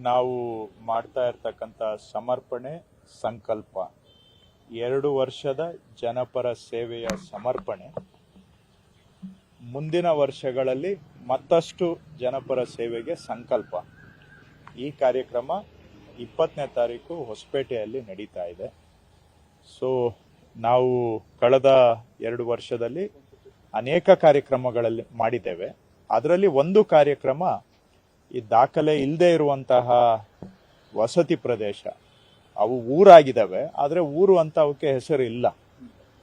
ನಾವು ಮಾಡ್ತಾ ಇರ್ತಕ್ಕಂಥ ಸಮರ್ಪಣೆ ಸಂಕಲ್ಪ 2 ವರ್ಷದ ಜನಪರ ಸೇವೆಯ ಸಮರ್ಪಣೆ ಮುಂದಿನ ವರ್ಷಗಳಲ್ಲಿ ಮತ್ತಷ್ಟು ಜನಪರ ಸೇವೆಗೆ ಸಂಕಲ್ಪ. ಈ ಕಾರ್ಯಕ್ರಮ 20ನೇ ತಾರೀಕು ಹೊಸಪೇಟೆಯಲ್ಲಿ ನಡೀತಾ ಇದೆ. ಸೊ ನಾವು ಕಳೆದ 2 ವರ್ಷದಲ್ಲಿ ಅನೇಕ ಕಾರ್ಯಕ್ರಮಗಳಲ್ಲಿ ಮಾಡಿದ್ದೇವೆ. ಅದರಲ್ಲಿ ಒಂದು ಕಾರ್ಯಕ್ರಮ ಈ ದಾಖಲೆ ಇಲ್ಲದೆ ಇರುವಂತಹ ವಸತಿ ಪ್ರದೇಶ, ಅವು ಊರಾಗಿದ್ದಾವೆ, ಆದರೆ ಊರು ಅಂತ ಅವಕ್ಕೆ ಹೆಸರು ಇಲ್ಲ.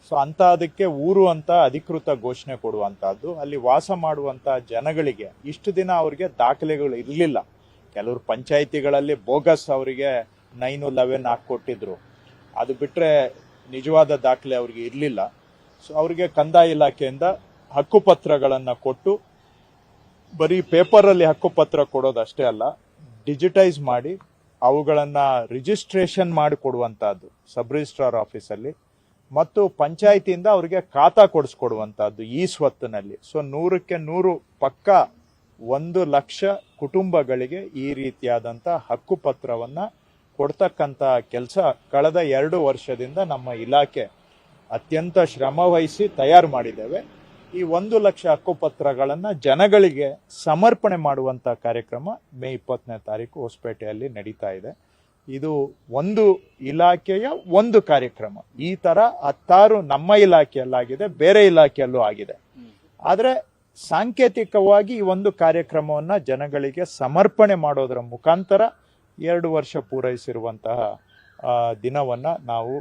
ಸೊ ಅದಕ್ಕೆ ಊರು ಅಂತ ಅಧಿಕೃತ ಘೋಷಣೆ ಕೊಡುವಂತಹದ್ದು. ಅಲ್ಲಿ ವಾಸ ಮಾಡುವಂತ ಜನಗಳಿಗೆ ಇಷ್ಟು ದಿನ ಅವರಿಗೆ ದಾಖಲೆಗಳು ಇರಲಿಲ್ಲ. ಕೆಲವರು ಪಂಚಾಯಿತಿಗಳಲ್ಲಿ ಬೋಗಸ್ ಅವರಿಗೆ 9-11 ಹಾಕೊಟ್ಟಿದ್ರು. ಅದು ಬಿಟ್ರೆ ನಿಜವಾದ ದಾಖಲೆ ಅವ್ರಿಗೆ ಇರಲಿಲ್ಲ. ಸೊ ಅವರಿಗೆ ಕಂದಾಯ ಇಲಾಖೆಯಿಂದ ಹಕ್ಕುಪತ್ರಗಳನ್ನು ಕೊಟ್ಟು, ಬರೀ ಪೇಪರಲ್ಲಿ ಹಕ್ಕುಪತ್ರ ಕೊಡೋದಷ್ಟೇ ಅಲ್ಲ, ಡಿಜಿಟೈಸ್ ಮಾಡಿ ಅವುಗಳನ್ನು ರಿಜಿಸ್ಟ್ರೇಷನ್ ಮಾಡಿ ಕೊಡುವಂತಹದ್ದು ಸಬ್ ರಿಜಿಸ್ಟ್ರಾರ್ ಆಫೀಸಲ್ಲಿ, ಮತ್ತು ಪಂಚಾಯಿತಿಯಿಂದ ಅವರಿಗೆ ಖಾತಾ ಕೊಡಿಸ್ಕೊಡುವಂತಹದ್ದು ಈ ಸ್ವತ್ತಿನಲ್ಲಿ. ಸೊ 100ಕ್ಕೆ 100 ಪಕ್ಕ 1 ಲಕ್ಷ ಕುಟುಂಬಗಳಿಗೆ ಈ ರೀತಿಯಾದಂಥ ಹಕ್ಕುಪತ್ರವನ್ನ ಕೊಡ್ತಕ್ಕಂಥ ಕೆಲಸ ಕಳೆದ 2 ವರ್ಷದಿಂದ ನಮ್ಮ ಇಲಾಖೆ ಅತ್ಯಂತ ಶ್ರಮ ವಹಿಸಿ ತಯಾರು ಮಾಡಿದ್ದೇವೆ. ಈ 1 ಲಕ್ಷ ಹಕ್ಕುಪತ್ರಗಳನ್ನು ಜನಗಳಿಗೆ ಸಮರ್ಪಣೆ ಮಾಡುವಂತ ಕಾರ್ಯಕ್ರಮ ಮೇ 20ನೇ ತಾರೀಕು ಹೊಸಪೇಟೆಯಲ್ಲಿ ನಡೀತಾ ಇದೆ. ಇದು ಒಂದು ಇಲಾಖೆಯ ಒಂದು ಕಾರ್ಯಕ್ರಮ. ಈ ತರ 10 ನಮ್ಮ ಇಲಾಖೆಯಲ್ಲಾಗಿದೆ, ಬೇರೆ ಇಲಾಖೆಯಲ್ಲೂ ಆಗಿದೆ. ಆದ್ರೆ ಸಾಂಕೇತಿಕವಾಗಿ ಈ ಒಂದು ಕಾರ್ಯಕ್ರಮವನ್ನ ಜನಗಳಿಗೆ ಸಮರ್ಪಣೆ ಮಾಡೋದರ ಮುಖಾಂತರ 2 ವರ್ಷ ಪೂರೈಸಿರುವಂತಹ ದಿನವನ್ನ ನಾವು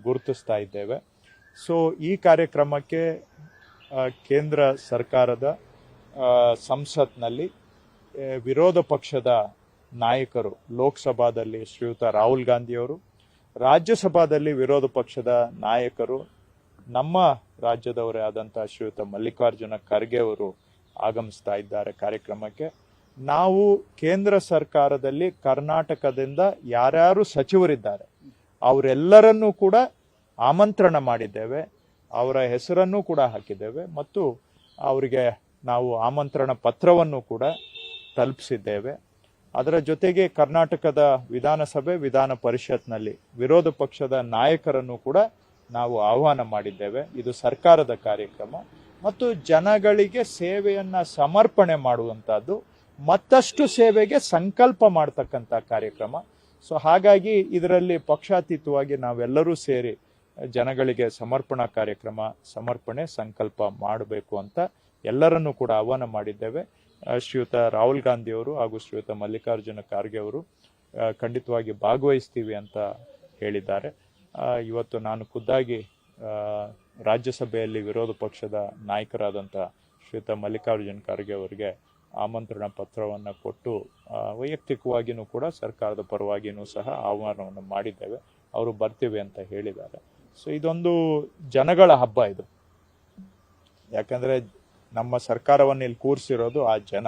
ಗುರುತಿಸ್ತಾ ಇದ್ದೇವೆ. ಸೊ ಈ ಕಾರ್ಯಕ್ರಮಕ್ಕೆ ಕೇಂದ್ರ ಸರ್ಕಾರದ ಸಂಸತ್ನಲ್ಲಿ ವಿರೋಧ ಪಕ್ಷದ ನಾಯಕರು, ಲೋಕಸಭಾದಲ್ಲಿ ಶ್ರೀಯುತ ರಾಹುಲ್ ಗಾಂಧಿಯವರು, ರಾಜ್ಯಸಭಾದಲ್ಲಿ ವಿರೋಧ ಪಕ್ಷದ ನಾಯಕರು, ನಮ್ಮ ರಾಜ್ಯದವರೇ ಆದಂತಹ ಶ್ರೀಯುತ ಮಲ್ಲಿಕಾರ್ಜುನ ಖರ್ಗೆ ಅವರು ಆಗಮಿಸ್ತಾ ಇದ್ದಾರೆ ಕಾರ್ಯಕ್ರಮಕ್ಕೆ. ನಾವು ಕೇಂದ್ರ ಸರ್ಕಾರದಲ್ಲಿ ಕರ್ನಾಟಕದಿಂದ ಯಾರ್ಯಾರು ಸಚಿವರಿದ್ದಾರೆ ಅವರೆಲ್ಲರನ್ನೂ ಕೂಡ ಆಮಂತ್ರಣ ಮಾಡಿದ್ದೇವೆ, ಅವರ ಹೆಸರನ್ನು ಕೂಡ ಹಾಕಿದ್ದೇವೆ, ಮತ್ತು ಅವರಿಗೆ ನಾವು ಆಮಂತ್ರಣ ಪತ್ರವನ್ನು ಕೂಡ ತಲುಪಿಸಿದ್ದೇವೆ. ಅದರ ಜೊತೆಗೆ ಕರ್ನಾಟಕದ ವಿಧಾನಸಭೆ, ವಿಧಾನ ಪರಿಷತ್ನಲ್ಲಿ ವಿರೋಧ ಪಕ್ಷದ ನಾಯಕರನ್ನು ಕೂಡ ನಾವು ಆಹ್ವಾನ ಮಾಡಿದ್ದೇವೆ. ಇದು ಸರ್ಕಾರದ ಕಾರ್ಯಕ್ರಮ ಮತ್ತು ಜನಗಳಿಗೆ ಸೇವೆಯನ್ನ ಸಮರ್ಪಣೆ ಮಾಡುವಂತಹದ್ದು, ಮತ್ತಷ್ಟು ಸೇವೆಗೆ ಸಂಕಲ್ಪ ಮಾಡತಕ್ಕಂಥ ಕಾರ್ಯಕ್ರಮ. ಸೊ ಹಾಗಾಗಿ ಇದರಲ್ಲಿ ಪಕ್ಷಾತೀತವಾಗಿ ನಾವೆಲ್ಲರೂ ಸೇರಿ ಜನಗಳಿಗೆ ಸಮರ್ಪಣಾ ಕಾರ್ಯಕ್ರಮ, ಸಮರ್ಪಣೆ ಸಂಕಲ್ಪ ಮಾಡಬೇಕು ಅಂತ ಎಲ್ಲರನ್ನೂ ಕೂಡ ಆಹ್ವಾನ ಮಾಡಿದ್ದೇವೆ. ಶ್ರೀಯುತ ರಾಹುಲ್ ಗಾಂಧಿ ಅವರು ಹಾಗೂ ಶ್ರೀಯುತ ಮಲ್ಲಿಕಾರ್ಜುನ ಖರ್ಗೆ ಅವರು ಖಂಡಿತವಾಗಿ ಭಾಗವಹಿಸ್ತೀವಿ ಅಂತ ಹೇಳಿದ್ದಾರೆ. ಇವತ್ತು ನಾನು ಖುದ್ದಾಗಿ ರಾಜ್ಯಸಭೆಯಲ್ಲಿ ವಿರೋಧ ಪಕ್ಷದ ನಾಯಕರಾದಂಥ ಶ್ರೀಯುತ ಮಲ್ಲಿಕಾರ್ಜುನ ಖರ್ಗೆ ಅವರಿಗೆ ಆಮಂತ್ರಣ ಪತ್ರವನ್ನು ಕೊಟ್ಟು ವೈಯಕ್ತಿಕವಾಗಿಯೂ ಕೂಡ ಸರ್ಕಾರದ ಪರವಾಗಿಯೂ ಸಹ ಆಹ್ವಾನವನ್ನು ಮಾಡಿದ್ದೇವೆ. ಅವರು ಬರ್ತೀವಿ ಅಂತ ಹೇಳಿದ್ದಾರೆ. ಸೊ ಇದೊಂದು ಜನಗಳ ಹಬ್ಬ ಇದು. ಯಾಕಂದ್ರೆ ನಮ್ಮ ಸರ್ಕಾರವನ್ನು ಇಲ್ಲಿ ಕೂರಿಸಿರೋದು ಆ ಜನ.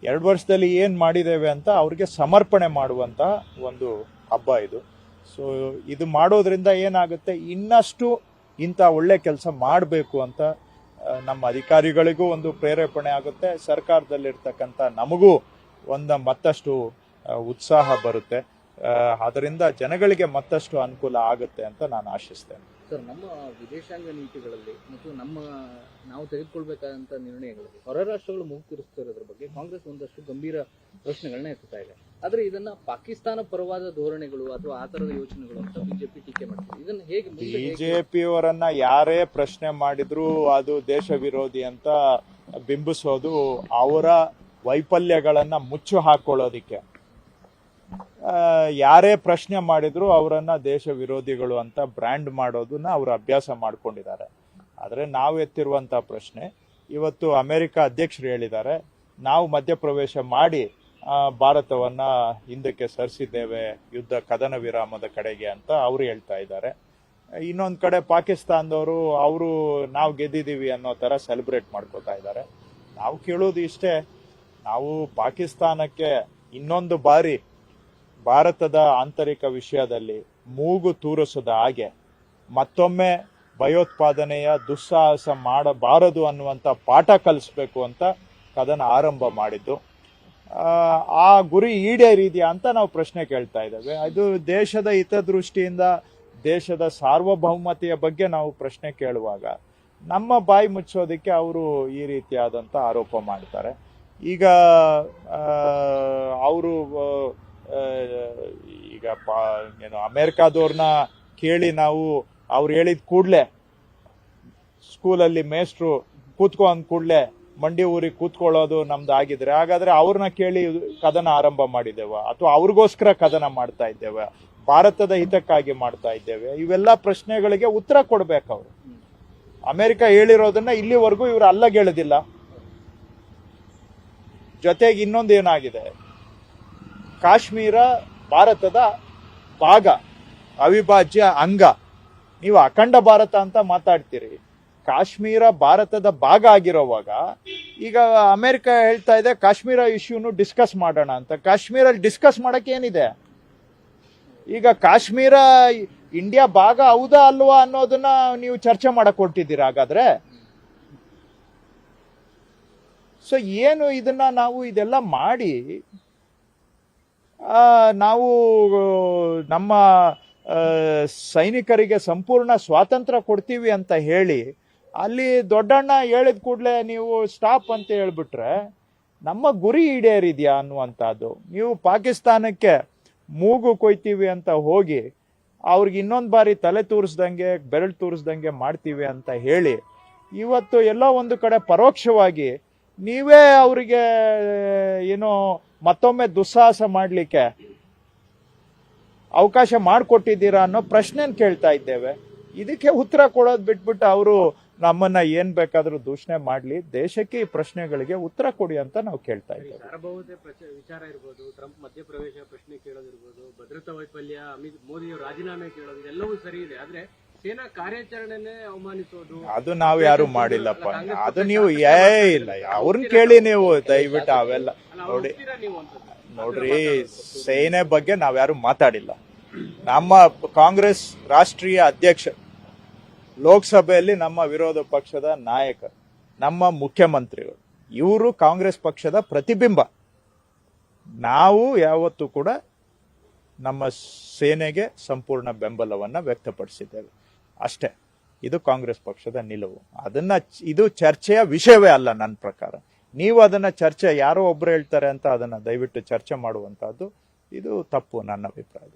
2 ವರ್ಷದಲ್ಲಿ ಏನ್ ಮಾಡಿದ್ದೇವೆ ಅಂತ ಅವ್ರಿಗೆ ಸಮರ್ಪಣೆ ಮಾಡುವಂತ ಒಂದು ಹಬ್ಬ ಇದು. ಸೊ ಇದು ಮಾಡೋದ್ರಿಂದ ಏನಾಗುತ್ತೆ, ಇನ್ನಷ್ಟು ಇಂಥ ಒಳ್ಳೆ ಕೆಲಸ ಮಾಡಬೇಕು ಅಂತ ನಮ್ಮ ಅಧಿಕಾರಿಗಳಿಗೂ ಒಂದು ಪ್ರೇರೇಪಣೆ ಆಗುತ್ತೆ, ಸರ್ಕಾರದಲ್ಲಿರ್ತಕ್ಕಂಥ ನಮಗೂ ಮತ್ತಷ್ಟು ಉತ್ಸಾಹ ಬರುತ್ತೆ. ಅದರಿಂದ ಜನಗಳಿಗೆ ಮತ್ತಷ್ಟು ಅನುಕೂಲ ಆಗುತ್ತೆ ಅಂತ ನಾನು ಆಶಿಸ್ತೇನೆ. ಸರ್, ನಮ್ಮ ವಿದೇಶಾಂಗ ನೀತಿಗಳಲ್ಲಿ ಮತ್ತು ನಾವು ತೆಗೆದುಕೊಳ್ಬೇಕಾದಂಥ ನಿರ್ಣಯಗಳಲ್ಲಿ ಹೊರ ರಾಷ್ಟ್ರಗಳು ಮೂಗು ತೂರಿಸ್ತಿರೋದ್ರ ಬಗ್ಗೆ ಕಾಂಗ್ರೆಸ್ ಒಂದಷ್ಟು ಗಂಭೀರ ಪ್ರಶ್ನೆಗಳನ್ನ ಎತ್ತುತ್ತಾ ಇದೆ. ಆದ್ರೆ ಇದನ್ನ ಪಾಕಿಸ್ತಾನ ಪರವಾದ ಧೋರಣೆಗಳು ಅಥವಾ ಆ ತರದ ಯೋಚನೆಗಳು ಅಂತ ಬಿಜೆಪಿ ಟೀಕೆ ಮಾಡ್ತಾರೆ. ಇದನ್ನ ಹೇಗೆ ಬಿಜೆಪಿಯವರನ್ನ ಯಾರೇ ಪ್ರಶ್ನೆ ಮಾಡಿದ್ರು ಅದು ದೇಶ ವಿರೋಧಿ ಅಂತ ಬಿಂಬಿಸೋದು ಅವರ ವೈಫಲ್ಯಗಳನ್ನ ಮುಚ್ಚು ಹಾಕೊಳ್ಳೋದಿಕ್ಕೆ. ಯಾರೇ ಪ್ರಶ್ನೆ ಮಾಡಿದ್ರು ಅವರನ್ನ ದೇಶ ವಿರೋಧಿಗಳು ಅಂತ ಬ್ರ್ಯಾಂಡ್ ಮಾಡೋದನ್ನ ಅವರು ಅಭ್ಯಾಸ ಮಾಡ್ಕೊಂಡಿದ್ದಾರೆ. ಆದ್ರೆ ನಾವು ಎತ್ತಿರುವಂತ ಪ್ರಶ್ನೆ, ಇವತ್ತು ಅಮೆರಿಕ ಅಧ್ಯಕ್ಷರು ಹೇಳಿದ್ದಾರೆ, ನಾವು ಮಧ್ಯಪ್ರವೇಶ ಮಾಡಿ ಭಾರತವನ್ನ ಹಿಂದಕ್ಕೆ ಸರಿಸಿದ್ದೇವೆ ಯುದ್ಧ ಕದನ ವಿರಾಮದ ಕಡೆಗೆ ಅಂತ ಅವರು ಹೇಳ್ತಾ ಇದ್ದಾರೆ. ಇನ್ನೊಂದ್ ಕಡೆ ಪಾಕಿಸ್ತಾನದವರು ನಾವು ಗೆದ್ದಿದ್ದೀವಿ ಅನ್ನೋ ತರ ಸೆಲೆಬ್ರೇಟ್ ಮಾಡ್ಕೋತಾ ಇದ್ದಾರೆ. ನಾವು ಕೇಳೋದು ಇಷ್ಟೇ, ನಾವು ಪಾಕಿಸ್ತಾನಕ್ಕೆ ಇನ್ನೊಂದು ಬಾರಿ ಭಾರತದ ಆಂತರಿಕ ವಿಷಯದಲ್ಲಿ ಮೂಗು ತೂರಿಸದ ಹಾಗೆ ಮತ್ತೊಮ್ಮೆ ಭಯೋತ್ಪಾದನೆಯ ದುಸ್ಸಾಹಸ ಮಾಡಬಾರದು ಅನ್ನುವಂಥ ಪಾಠ ಕಲಿಸ್ಬೇಕು ಅಂತ ಕದನ ಆರಂಭ ಮಾಡಿದ್ದು. ಆ ಗುರಿ ಈಡೇರಿದೆಯಾ ಅಂತ ನಾವು ಪ್ರಶ್ನೆ ಕೇಳ್ತಾ ಇದ್ದೇವೆ. ಅದು ದೇಶದ ಹಿತದೃಷ್ಟಿಯಿಂದ ದೇಶದ ಸಾರ್ವಭೌಮತೆಯ ಬಗ್ಗೆ ನಾವು ಪ್ರಶ್ನೆ ಕೇಳುವಾಗ ನಮ್ಮ ಬಾಯಿ ಮುಚ್ಚೋದಕ್ಕೆ ಅವರು ಈ ರೀತಿಯಾದಂಥ ಆರೋಪ ಮಾಡ್ತಾರೆ. ಈಗ ಅವರು ಈಗ ಏನು ಅಮೇರಿಕಾದವ್ರನ್ನ ಕೇಳಿ ನಾವು ಅವ್ರು ಹೇಳಿದ ಕೂಡಲೇ ಸ್ಕೂಲಲ್ಲಿ ಮೇಸ್ಟ್ರು ಕೂತ್ಕೊ ಅಂದ ಕೂಡಲೇ ಮಂಡಿ ಊರಿಗೆ ಕೂತ್ಕೊಳ್ಳೋದು ನಮ್ದು ಆಗಿದ್ರೆ, ಹಾಗಾದ್ರೆ ಅವ್ರನ್ನ ಕೇಳಿ ಕದನ ಆರಂಭ ಮಾಡಿದ್ದೇವ ಅಥವಾ ಅವ್ರಿಗೋಸ್ಕರ ಕದನ ಮಾಡ್ತಾ ಇದ್ದೇವೆ, ಭಾರತದ ಹಿತಕ್ಕಾಗಿ ಮಾಡ್ತಾ ಇದ್ದೇವೆ? ಇವೆಲ್ಲ ಪ್ರಶ್ನೆಗಳಿಗೆ ಉತ್ತರ ಕೊಡ್ಬೇಕು ಅವರು. ಅಮೆರಿಕ ಹೇಳಿರೋದನ್ನ ಇಲ್ಲಿವರೆಗೂ ಇವರು ಅಲ್ಲಗೇಳೋದಿಲ್ಲ. ಜೊತೆಗೆ ಇನ್ನೊಂದು ಏನಾಗಿದೆ, ಕಾಶ್ಮೀರ ಭಾರತದ ಭಾಗ, ಅವಿಭಾಜ್ಯ ಅಂಗ. ನೀವು ಅಖಂಡ ಭಾರತ ಅಂತ ಮಾತಾಡ್ತೀರಿ, ಕಾಶ್ಮೀರ ಭಾರತದ ಭಾಗ ಆಗಿರೋವಾಗ ಈಗ ಅಮೆರಿಕ ಹೇಳ್ತಾ ಇದೆ ಕಾಶ್ಮೀರ ಇಶ್ಯೂನು ಡಿಸ್ಕಸ್ ಮಾಡೋಣ ಅಂತ. ಕಾಶ್ಮೀರಲ್ಲಿ ಡಿಸ್ಕಸ್ ಮಾಡಕ್ಕೆ ಏನಿದೆ? ಈಗ ಕಾಶ್ಮೀರ ಇಂಡಿಯಾ ಭಾಗ ಹೌದಾ ಅಲ್ವಾ ಅನ್ನೋದನ್ನ ನೀವು ಚರ್ಚೆ ಮಾಡಕ್ ಹೊರಟಿದ್ದೀರಾ ಹಾಗಾದ್ರೆ? ಸೊ ಏನು ಇದನ್ನ ನಾವು ಇದೆಲ್ಲ ಮಾಡಿ ನಾವು ನಮ್ಮ ಸೈನಿಕರಿಗೆ ಸಂಪೂರ್ಣ ಸ್ವಾತಂತ್ರ್ಯ ಕೊಡ್ತೀವಿ ಅಂತ ಹೇಳಿ ಅಲ್ಲಿ ದೊಡ್ಡಣ್ಣ ಹೇಳಿದ ಕೂಡಲೇ ನೀವು ಸ್ಟಾಪ್ ಅಂತ ಹೇಳ್ಬಿಟ್ರೆ ನಮ್ಮ ಗುರಿ ಈಡೇರಿದ್ಯಾ ಅನ್ನುವಂಥದ್ದು. ನೀವು ಪಾಕಿಸ್ತಾನಕ್ಕೆ ಮೂಗು ಕೊಯ್ತೀವಿ ಅಂತ ಹೋಗಿ ಅವ್ರಿಗೆ ಇನ್ನೊಂದು ಬಾರಿ ತಲೆ ತೂರಿಸ್ದಂಗೆ ಬೆರಳು ತೂರಿಸ್ದಂಗೆ ಮಾಡ್ತೀವಿ ಅಂತ ಹೇಳಿ ಇವತ್ತು ಎಲ್ಲೋ ಒಂದು ಕಡೆ ಪರೋಕ್ಷವಾಗಿ ನೀವೇ ಅವರಿಗೆ ಏನೋ ಮತ್ತೊಮ್ಮೆ ದುಸ್ಸಾಹಸ ಮಾಡಲಿಕ್ಕೆ ಅವಕಾಶ ಮಾಡಿಕೊಟ್ಟಿದ್ದೀರಾ ಅನ್ನೋ ಪ್ರಶ್ನೆನ ಕೇಳ್ತಾ ಇದ್ದೇವೆ. ಇದಕ್ಕೆ ಉತ್ತರ ಕೊಡೋದು ಬಿಟ್ಬಿಟ್ಟು ಅವರು ನಮ್ಮನ್ನ ಏನ್ ಬೇಕಾದ್ರೂ ದೂಷಣೆ ಮಾಡ್ಲಿ, ದೇಶಕ್ಕೆ ಈ ಪ್ರಶ್ನೆಗಳಿಗೆ ಉತ್ತರ ಕೊಡಿ ಅಂತ ನಾವು ಕೇಳ್ತಾ ಇದ್ದೇವೆ. ಸಾರ್ವಭೌಮತೆ ವಿಚಾರ ಇರ್ಬೋದು, ಟ್ರಂಪ್ ಮಧ್ಯಪ್ರವೇಶ ಪ್ರಶ್ನೆ ಕೇಳೋದಿರ್ಬೋದು, ಭದ್ರತಾ ವೈಫಲ್ಯ, ಮೋದಿ ರಾಜೀನಾಮೆ ಕೇಳೋದು, ಇದೆಲ್ಲವೂ ಸರಿ ಇದೆ. ಆದ್ರೆ ಸೇನಾ ಕಾರ್ಯಾಚರಣೆನೇ ಅವಮಾನಿಸೋದು ಅದು ನಾವು ಯಾರು ಮಾಡಿಲ್ಲಪ್ಪ. ಅದು ನೀವು ಇಲ್ಲ ಅವ್ರನ್ನ ಕೇಳಿ ನೀವು ದಯವಿಟ್ಟು ಅವೆಲ್ಲ ನೋಡ್ರಿ ಸೇನೆ ಬಗ್ಗೆ ನಾವ್ಯಾರು ಮಾತಾಡಿಲ್ಲ. ನಮ್ಮ ಕಾಂಗ್ರೆಸ್ ರಾಷ್ಟ್ರೀಯ ಅಧ್ಯಕ್ಷ, ಲೋಕಸಭೆಯಲ್ಲಿ ನಮ್ಮ ವಿರೋಧ ಪಕ್ಷದ ನಾಯಕ, ನಮ್ಮ ಮುಖ್ಯಮಂತ್ರಿಗಳು, ಇವರು ಕಾಂಗ್ರೆಸ್ ಪಕ್ಷದ ಪ್ರತಿಬಿಂಬ. ನಾವು ಯಾವತ್ತೂ ಕೂಡ ನಮ್ಮ ಸೇನೆಗೆ ಸಂಪೂರ್ಣ ಬೆಂಬಲವನ್ನ ವ್ಯಕ್ತಪಡಿಸಿದ್ದೇವೆ ಅಷ್ಟೇ. ಇದು ಕಾಂಗ್ರೆಸ್ ಪಕ್ಷದ ನಿಲುವು. ಇದು ಚರ್ಚೆಯ ವಿಷಯವೇ ಅಲ್ಲ ನನ್ನ ಪ್ರಕಾರ. ನೀವು ಅದನ್ನ ಚರ್ಚೆ ಯಾರೋ ಒಬ್ರು ಹೇಳ್ತಾರೆ ಅಂತ ಅದನ್ನ ದಯವಿಟ್ಟು ಚರ್ಚೆ ಮಾಡುವಂತಹದ್ದು ಇದು ತಪ್ಪು ನನ್ನ ಅಭಿಪ್ರಾಯ.